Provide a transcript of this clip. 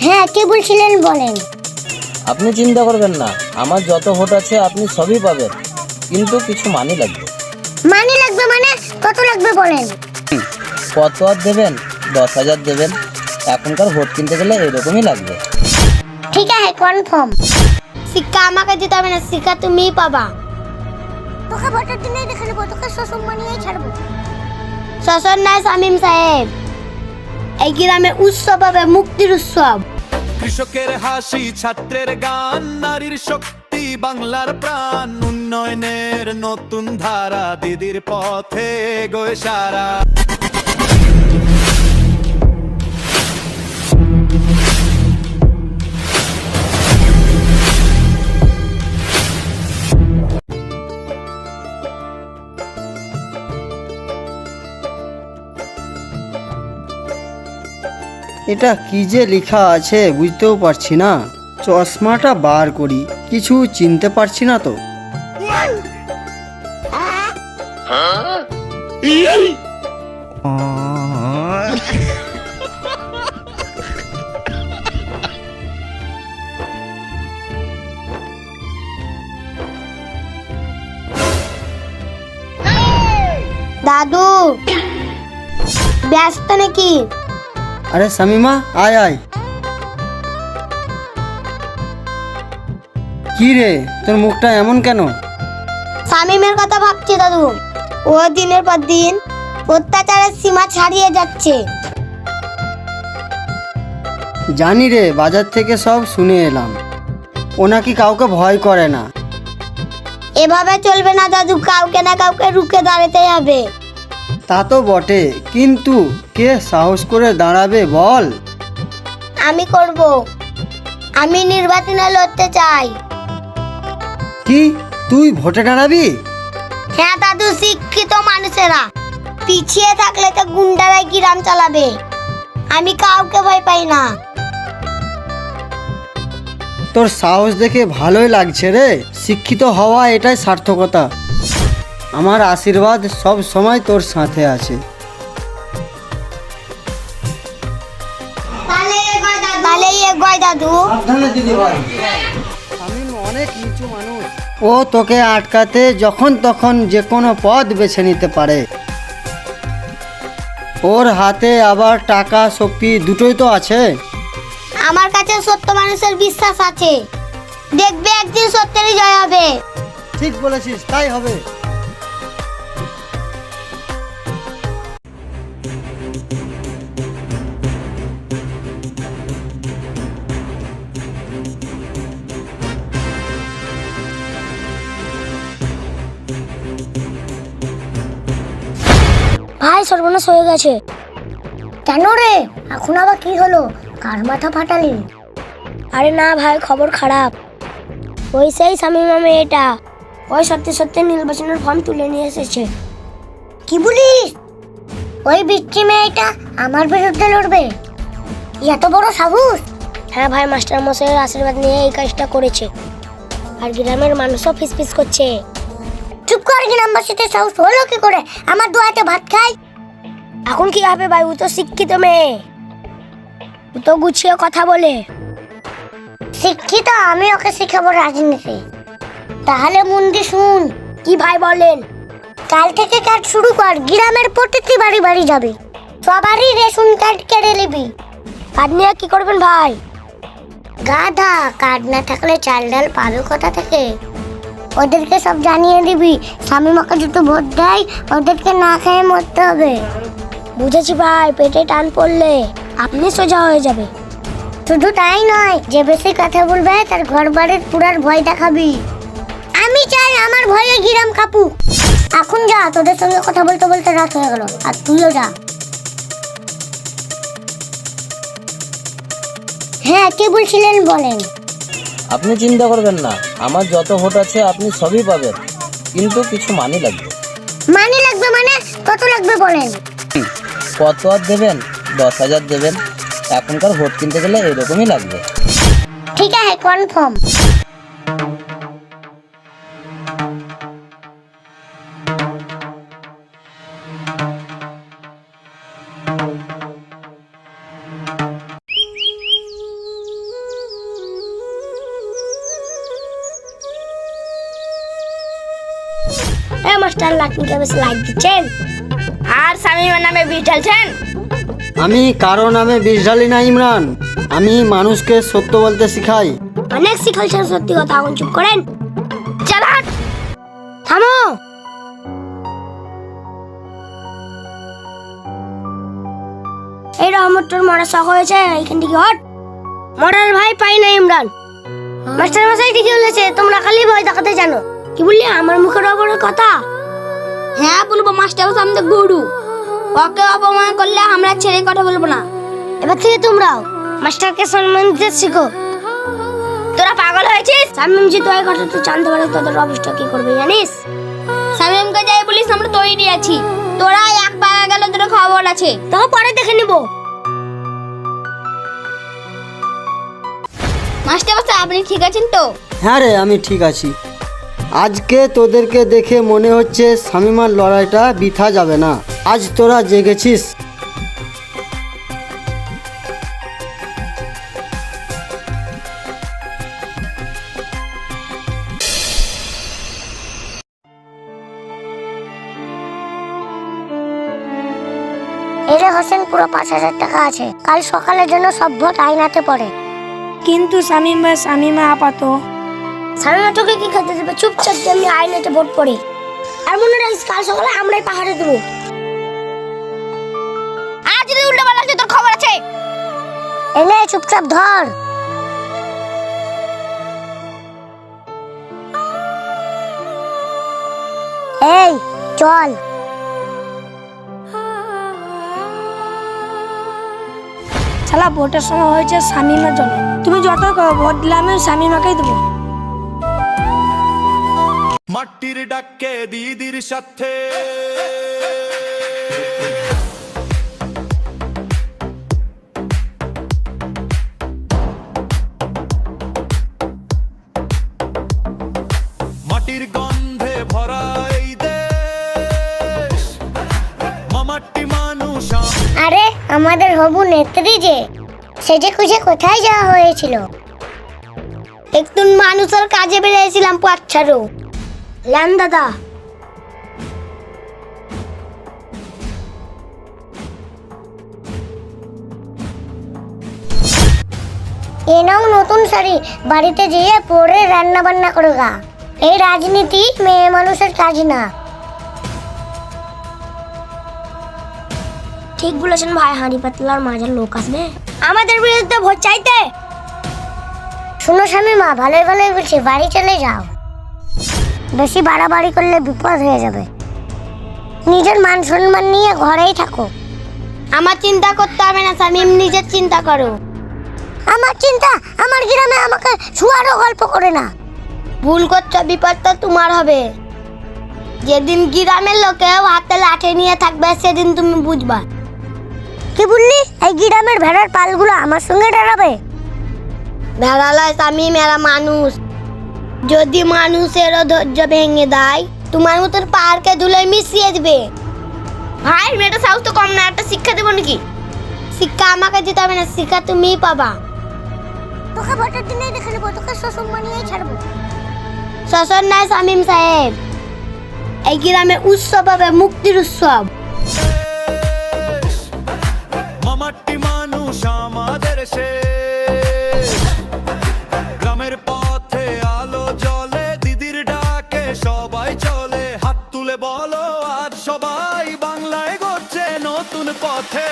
হ্যাঁ, কে বলছিলেন বলেন। আপনি চিন্তা করবেন না, আমার যত ভোট আছে আপনি সবই পাবেন, কিন্তু কিছু মানি লাগবে। মানি লাগবে মানে? কত লাগবে বলেন। কত আর দেবেন? 10,000 দেবেন। এখনকার ভোট কিনতে গেলে এরকমই লাগবে। ঠিক আছে, কনফার্ম। শিক্ষা আমাকে দিতে হবে না, শিক্ষা তুমিই পাবা। তোকে ভোটের দিনেই দেখে নেবো, তোকে শ্বশুর মানিয়েই ছাড়বো। শ্বশুর নয়, শামীম সাহেব। এই গ্রামে উৎসব হবে, মুক্তির উৎসব। কৃষকের হাসি, ছাত্রের গান, নারীর শক্তি, বাংলার প্রাণ, উন্নয়নের নতুন ধারা, দিদির পথে এগোয় সারা। এটা কি যে লেখা আছে বুঝতেও পারছি না। চশমাটা বার করি, কিছু চিনতে পারছি না তো। দাদু ব্যস্ত নাকি? আরে শামিমা, আয় আয়। কি রে, তোর মুখটা এমন কেন? শামীমের কথা ভাবছি দাদু। ও দিনের পর দিন অত্যাচারের সীমা ছাড়িয়ে যাচ্ছে। জানি রে, বাজার থেকে সব শুনে এলাম। ও নাকি কাউকে ভয় করে না। এভাবে চলবে না দাদু, কাউকে না কাউকে রুখে দাঁড়াতে হবে। তা তো বটে, কিন্তু কে সাহস করে দাঁড়াবে বল? আমি করব। আমি নির্বাচনে লড়তে চাই। কি, তুই ভোটে দাঁড়াবি? হ্যাঁ দাদু, শিক্ষিত মানুষেরা পিছিয়ে থাকলে তো গুন্ডারাই গ্রাম চালাবে। আমি কাউকে ভয় পাই না। তোর সাহস দেখে ভালোই লাগছে রে। শিক্ষিত হওয়া এটাই সার্থকতা। আমার আশীর্বাদ সব সময় তোর সাথে আছে। তাহলেই এগোয় দাদু। অনেক নিচু মানুষ। ও তোকে আটকাতে যখন তখন যে কোনো পথ বেছে নিতে পারে। ওর হাতে আবার টাকা শক্তি দুটোই তো আছে। আমার কাছে সত্য মানুষের বিশ্বাস আছে। দেখবে একদিন সত্যেরই জয় হবে। ঠিক বলেছিস, তাই হবে। ভাই, সর্বনাশ হয়ে গেছে। কেন রে, এখন আবার কি হলো? কার মাথা ফাটালি? আরে না ভাই, খবর খারাপ। ওই সেই শামীম মামা, এটা ওই সত্যি সত্যি নির্বাচনের ফর্ম তুলে নিয়ে এসেছে। কি বলিস? ওই বিচ্ছি মেয়েটা আমার বিরুদ্ধে লড়বে? এত বড় সাহস? হ্যাঁ ভাই, মাস্টার মশাইয়ের আশীর্বাদ নিয়ে এই কাজটা করেছে। আর গ্রামের মানুষও ফিসফিস করছে। চুপ কর, গ্রামবাসীতে সাহস হলো কি করে আমার দুয়াতে ভাত খাই? এখন কি হবে ভাই, ও তো শিক্ষিত মেয়ে, ও তো গুছিয়ে কথা বলে। শিক্ষিত? আমি ওকে শিখাবো রাজনীতি। তাহলে মন দিয়ে শুন। কি ভাই বলেন? কাল থেকে কাজ শুরু কর, গ্রামের প্রতিটি বাড়ি বাড়ি যাবে, সবারই রেশন কার্ড কেড়ে নিবি। কার্ড নিয়ে কি করবেন ভাই? গাধা, কার্ড না থাকলে চাল ডাল পাবে কোথা থেকে? ওদেরকে সব জানিয়ে দিবি, শামীমাকে দুটো ভোট দেয়, ওদেরকে না খেয়ে মরতে হবে। বুঝেছি ভাই, পেটে টান পড়লে আপনি সোজা হয়ে যাবে। শুধু তাই নয়, যে বেশি কথা বলবে তার ঘর বাড়ির পুরার ভয় দেখাবি। আমি চাই আমার ভয়ে গ্রাম কাঁপুক। এখন যা, তোদের সঙ্গে কথা বলতে বলতে রাত হয়ে গেল, আর তুইও যা। হ্যাঁ, কে বলছিলেন বলেন। আপনি চিন্তা করবেন না, আমার যত ভোট আছে আপনি সবই পাবেন, কিন্তু কিছু মানি লাগবে। মানি লাগবে মানে? কত লাগবে বলেন। কত আর দেবেন? 10,000 দেবেন। এখনকার ভোট কিনতে গেলে এরকমই লাগবে। ঠিক আছে, কনফার্ম। মাস্টার লাটনিকে বেশ লাইক দিচ্ছেন আর শামিমার নামে বিষ ঢালছেন। আমি কারো নামে বিষ ঢালি না ইমরান, আমি মানুষকে সত্য বলতে শিখাই। অনেক শিখাইছেন সত্যি কথা, এখন চুপ করেন। চালান, থামো। এই রহমত তোর মরার শখ হয়েছে, এইখান থেকে হট। মরার ভাই পাই না ইমরান। মাস্টার মশাই ঠিকই বলেছে, তোমরা খালি ভয় দেখাতে জানো। কি বললি আমার মুখের ওপরে কথা? হ্যাঁ বলবো, মাস্টার মশাই আমাদের গুরু, ওকে অপমান করলে আমরা ছেড়ে কথা বলবো না। এবার থেকে তোমরাও মাস্টারকে সম্মান দিতে শিখো। তোরা পাগল হয়েছিস? শামিম জি তোর কথা তুই জানতে পারে তোদের অবস্থা কি করবে জানিস? শামিমকে যাই বলিস আমরা তৈরি আছি, তোরা এক পাগা গেল তোর খবর আছে, তোকে পরে দেখে নিব। মাস্টার মশাই আপনি ঠিক আছেন তো? হ্যাঁ রে, আমি ঠিক আছি। আজকে তোদেরকে দেখে মনে হচ্ছে শামিমার লড়াইটা বৃথা যাবে না। আজ তোরা জেগেছিস। এরে হোসেন, পুরো 5,000 টাকা আছে, কাল সকালের জন্য সব ভোট আইনাতে পড়ে। কিন্তু শামিমা আপাতত শামিমা তোকে কি খেতে দেবে? চুপচাপ যেমনি আইনাতে ভোট পড়ে। আর মনে রাখিস কাল সকালে আমরাই পাহাড়ে দেবো। আর যদি উল্টো পাল্টা তোর খবর আছে। এনে চুপচাপ ধর। এই চল। শালা ভোটের সময় হয়েছে শামিমার জন্য, তুমি যত ভোট দিলে আমি শামিমাকেই দেবো। মাটির ডাকে দিদির সাথে মাটির গন্ধে ভরা এই দেশ, মামাটি মানুষ। আরে আমাদের হবু নেত্রী যে, সেজে খুঁজে কোথায় যাওয়া হয়েছিল? একটু মানুষের কাজে বেরিয়েছিলাম পাচ্ছারও। ল্যান দাদা, এ নাও নতুন শাড়ি, বাড়িতে যেয়ে পরে রান্না বান্না করো গা। এই রাজনীতি মেয়ে মানুষের কাজ না। ঠিক বলেছেন ভাই, হাঁড়ি পাতলার মাঝের লোক আসবে আমাদের বিরুদ্ধে ভোট চাইতে। শুনো শামিমা, ভালোই ভালোই বলছি, বাড়ি চলে যাও। বেশি বাড়াবাড়ি করলে বিপদ হয়ে যাবে। নিজের মান সম্মান নিয়ে ঘরেই থাকো। আমার চিন্তা করতে হবে না শামিম, নিজের চিন্তা করো। আমার চিন্তা? আমার গ্রামে আমাকে ছুয়ারও গল্প করে না। ভুল করছো, বিপদটা তোমার হবে। যেদিন গ্রামের লোকেও হাতে লাঠি নিয়ে থাকবে সেদিন তুমি বুঝবা। কি বললি? এই গ্রামের ভেড়ার পালগুলো আমার সঙ্গে দাঁড়াবে? ভেড়া লয় শামিম, এরা মানুষ। যদি মানুষেরও ধৈর্য ভেঙে দেয়, তোমার মতন পাহাড়কে ধুলে মিশিয়ে দিবে। ভাই মেয়েটা সাহস তো কম না, একটা শিক্ষা দেবো নাকি? শিক্ষা আমাকে দিতে হবে না, শিক্ষা তুমিই পাবা। তোকে ভোটের দিনে দেখে নেবো, তোকে শ্বশুর মানিয়েই ছাড়বো। শ্বশুর নাই শামিম সাহেব, এই গ্রামে উৎসব হবে, মুক্তির উৎসব। মামাটি মানুষ আমাদের শেষ, গ্রামের পথে আলো জ্বলে, দিদির ডাকে সবাই চলে। হাত তুলে বলো আজ সবাই, বাংলায় গড়ছে নতুন পথে।